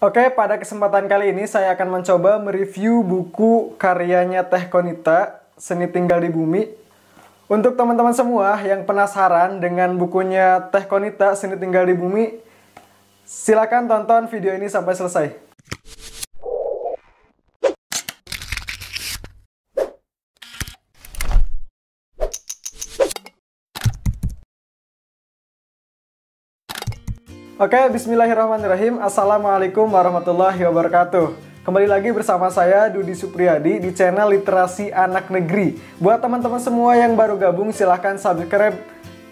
Oke, pada kesempatan kali ini saya akan mencoba mereview buku karyanya Teh Qonita, Seni Tinggal di Bumi. Untuk teman-teman semua yang penasaran dengan bukunya Teh Qonita, Seni Tinggal di Bumi, silakan tonton video ini sampai selesai. Oke, bismillahirrahmanirrahim. Assalamualaikum warahmatullahi wabarakatuh. Kembali lagi bersama saya, Dudi Supriyadi, di channel Literasi Anak Negeri. Buat teman-teman semua yang baru gabung, silahkan subscribe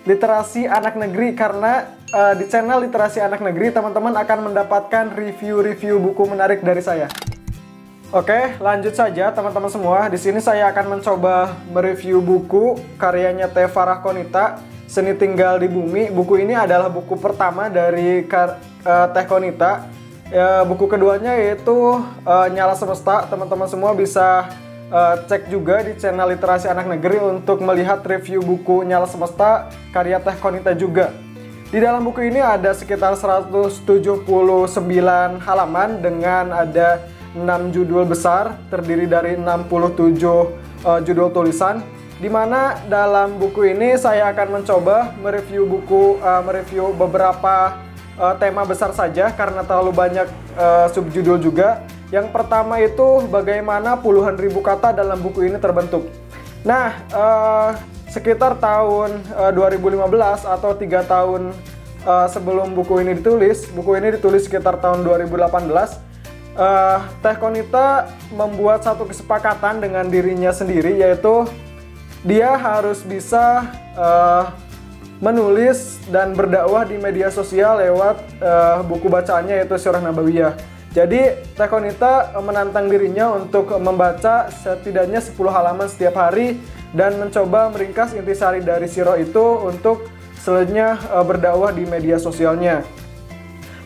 Literasi Anak Negeri. Karena di channel Literasi Anak Negeri, teman-teman akan mendapatkan review-review buku menarik dari saya. Oke, lanjut saja teman-teman semua. Di sini saya akan mencoba mereview buku karyanya Teh Qonita, Seni Tinggal di Bumi. Buku ini adalah buku pertama dari Teh Qonita. Buku keduanya yaitu Nyala Semesta. Teman-teman semua bisa cek juga di channel Literasi Anak Negeri untuk melihat review buku Nyala Semesta karya Teh Qonita juga. Di dalam buku ini ada sekitar 179 halaman dengan ada 6 judul besar, terdiri dari 67 judul tulisan. Di mana dalam buku ini saya akan mencoba mereview beberapa tema besar saja karena terlalu banyak subjudul juga. Yang pertama itu bagaimana puluhan ribu kata dalam buku ini terbentuk. Nah, sekitar tahun 2015 atau 3 tahun sebelum buku ini ditulis sekitar tahun 2018. Teh Qonita membuat satu kesepakatan dengan dirinya sendiri, yaitu dia harus bisa menulis dan berdakwah di media sosial lewat buku bacaannya, yaitu Sirah Nabawiyah. Jadi Teh Qonita menantang dirinya untuk membaca setidaknya 10 halaman setiap hari dan mencoba meringkas intisari dari sirah itu untuk selanjutnya berdakwah di media sosialnya.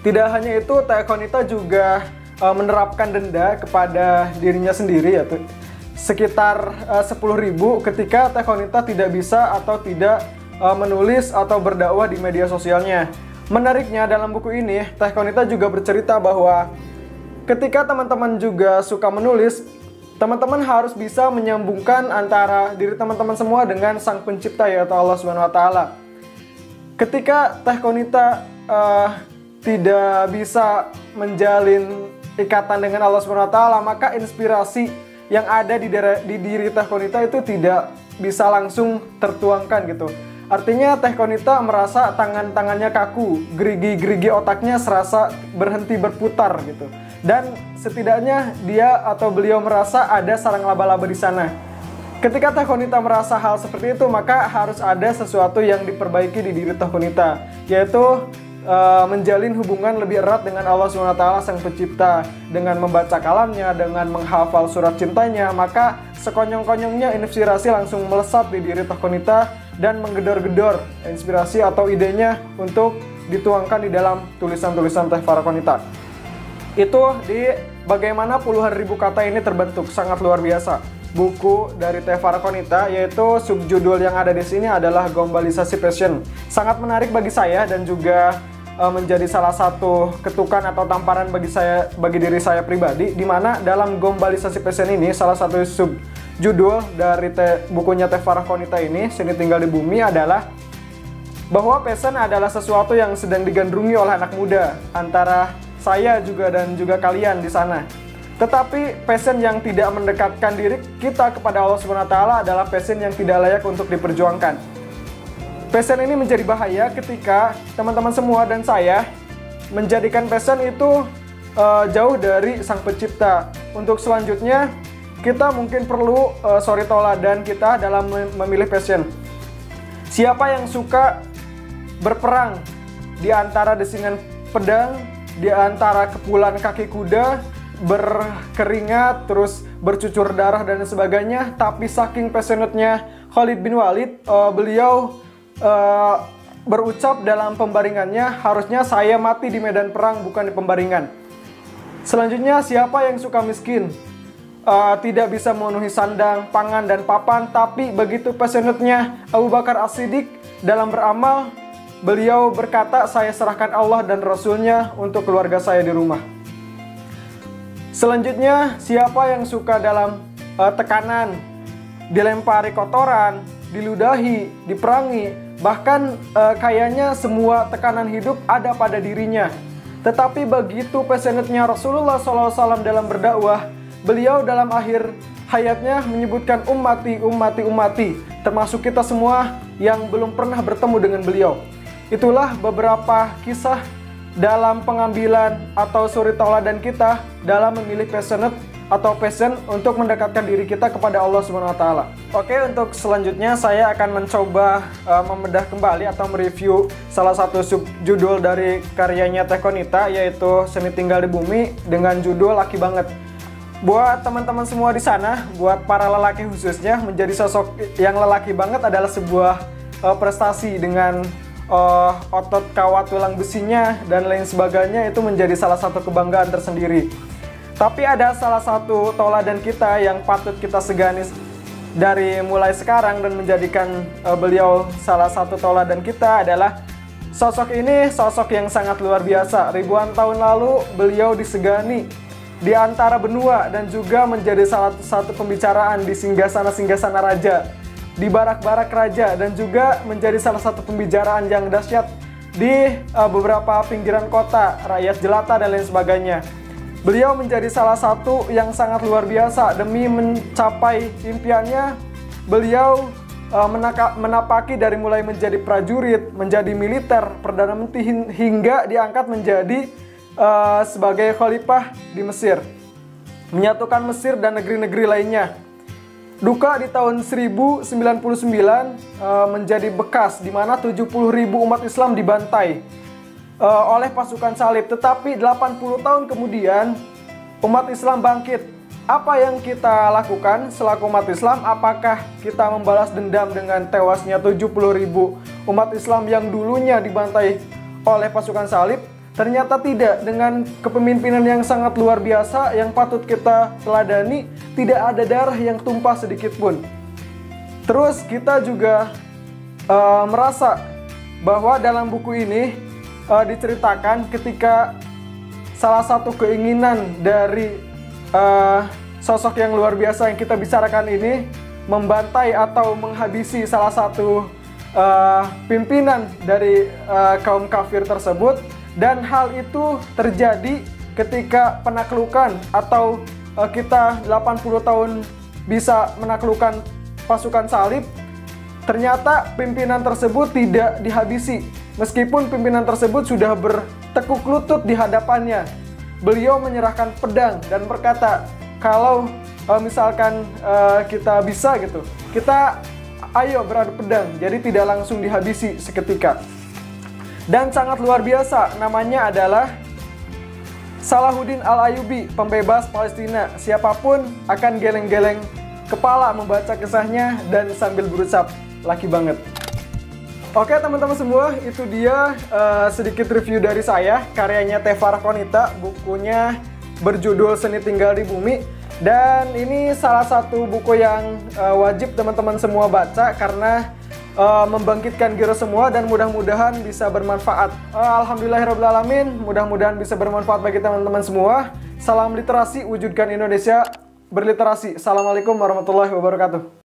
Tidak hanya itu, Teh Qonita juga menerapkan denda kepada dirinya sendiri, yaitu sekitar 10.000 ketika Teh Qonita tidak bisa atau tidak menulis atau berdakwah di media sosialnya. Menariknya dalam buku ini, Teh Qonita juga bercerita bahwa ketika teman-teman juga suka menulis, teman-teman harus bisa menyambungkan antara diri teman-teman semua dengan Sang Pencipta, yaitu Allah SWT. Ketika Teh Qonita tidak bisa menjalin ikatan dengan Allah SWT, maka inspirasi yang ada di diri Teh Qonita itu tidak bisa langsung tertuangkan gitu. Artinya Teh Qonita merasa tangan-tangannya kaku, gerigi-gerigi otaknya serasa berhenti berputar gitu. Dan setidaknya beliau merasa ada sarang laba-laba di sana. Ketika Teh Qonita merasa hal seperti itu, maka harus ada sesuatu yang diperbaiki di diri Teh Qonita, yaitu menjalin hubungan lebih erat dengan Allah SWT Sang Pencipta. Dengan membaca kalamnya, dengan menghafal surat cintanya, maka sekonyong-konyongnya inspirasi langsung melesat di diri Teh Qonita dan menggedor-gedor inspirasi atau idenya untuk dituangkan di dalam tulisan-tulisan Teh Qonita. Itu di bagaimana puluhan ribu kata ini terbentuk. Sangat luar biasa buku dari Teh Qonita, yaitu subjudul yang ada di sini adalah Gombalisasi Passion. Sangat menarik bagi saya dan juga menjadi salah satu ketukan atau tamparan bagi diri saya pribadi, di mana dalam Gombalisasi Passion ini salah satu subjudul dari bukunya Teh Qonita ini, Seni Tinggal di Bumi, adalah bahwa passion adalah sesuatu yang sedang digandrungi oleh anak muda, antara saya dan juga kalian di sana. Tetapi passion yang tidak mendekatkan diri kita kepada Allah SWT adalah passion yang tidak layak untuk diperjuangkan. Passion ini menjadi bahaya ketika teman-teman semua dan saya menjadikan passion itu jauh dari Sang Pencipta. Untuk selanjutnya, kita mungkin perlu suri toladan kita dalam memilih passion. Siapa yang suka berperang di antara desingan pedang, di antara kepulan kaki kuda, berkeringat, terus bercucur darah dan sebagainya, tapi saking passionate-nya Khalid bin Walid, beliau berucap dalam pembaringannya, harusnya saya mati di medan perang bukan di pembaringan. Selanjutnya, siapa yang suka miskin, tidak bisa memenuhi sandang, pangan, dan papan, tapi begitu passionate-nya Abu Bakar As-Siddiq dalam beramal, beliau berkata, saya serahkan Allah dan Rasulnya untuk keluarga saya di rumah. Selanjutnya, siapa yang suka dalam tekanan, dilempari kotoran, diludahi, diperangi, bahkan kayaknya semua tekanan hidup ada pada dirinya. Tetapi begitu passionate-nya Rasulullah SAW dalam berdakwah, beliau dalam akhir hayatnya menyebutkan ummati, ummati, ummati, termasuk kita semua yang belum pernah bertemu dengan beliau. Itulah beberapa kisah dalam pengambilan atau suri tauladan kita dalam memilih passionate atau passion untuk mendekatkan diri kita kepada Allah Subhanahu wa taala. Oke, untuk selanjutnya saya akan mencoba membedah kembali atau mereview salah satu subjudul dari karyanya Teh Qonita, yaitu Seni Tinggal di Bumi dengan judul Laki Banget. Buat teman-teman semua di sana, buat para lelaki khususnya, menjadi sosok yang lelaki banget adalah sebuah prestasi dengan otot kawat tulang besinya dan lain sebagainya. Itu menjadi salah satu kebanggaan tersendiri. Tapi ada salah satu tauladan kita yang patut kita segani dari mulai sekarang dan menjadikan beliau salah satu tauladan kita adalah sosok ini, sosok yang sangat luar biasa. Ribuan tahun lalu beliau disegani di antara benua dan juga menjadi salah satu pembicaraan di singgasana-singgasana raja, di barak-barak raja, dan juga menjadi salah satu pembicaraan yang dahsyat di beberapa pinggiran kota, rakyat jelata dan lain sebagainya. Beliau menjadi salah satu yang sangat luar biasa. Demi mencapai impiannya, beliau menapaki dari mulai menjadi prajurit, menjadi militer, perdana menteri, hingga diangkat menjadi sebagai khalifah di Mesir, menyatukan Mesir dan negeri-negeri lainnya. Duka di tahun 1099 menjadi bekas di mana 70.000 umat Islam dibantai oleh pasukan salib. Tetapi 80 tahun kemudian umat Islam bangkit. Apa yang kita lakukan selaku umat Islam? Apakah kita membalas dendam dengan tewasnya 70.000 umat Islam yang dulunya dibantai oleh pasukan salib? Ternyata tidak. Dengan kepemimpinan yang sangat luar biasa yang patut kita teladani, tidak ada darah yang tumpah sedikit pun. Terus kita juga merasa bahwa dalam buku ini diceritakan ketika salah satu keinginan dari sosok yang luar biasa yang kita bicarakan ini membantai atau menghabisi salah satu pimpinan dari kaum kafir tersebut, dan hal itu terjadi ketika penaklukan atau kita 80 tahun bisa menaklukkan pasukan salib. Ternyata pimpinan tersebut tidak dihabisi. Meskipun pimpinan tersebut sudah bertekuk lutut di hadapannya, beliau menyerahkan pedang dan berkata, kalau misalkan kita bisa gitu, kita ayo beradu pedang. Jadi tidak langsung dihabisi seketika. Dan sangat luar biasa, namanya adalah Salahuddin Al-Ayyubi, pembebas Palestina. Siapapun akan geleng-geleng kepala membaca kisahnya dan sambil berucap, laki banget. Oke teman-teman semua, itu dia sedikit review dari saya, karyanya Teh Qonita, bukunya berjudul Seni Tinggal di Bumi. Dan ini salah satu buku yang wajib teman-teman semua baca karena membangkitkan gairah semua dan mudah-mudahan bisa bermanfaat. Alhamdulillahirrahmanirrahim, mudah-mudahan bisa bermanfaat bagi teman-teman semua. Salam literasi, wujudkan Indonesia berliterasi. Assalamualaikum warahmatullahi wabarakatuh.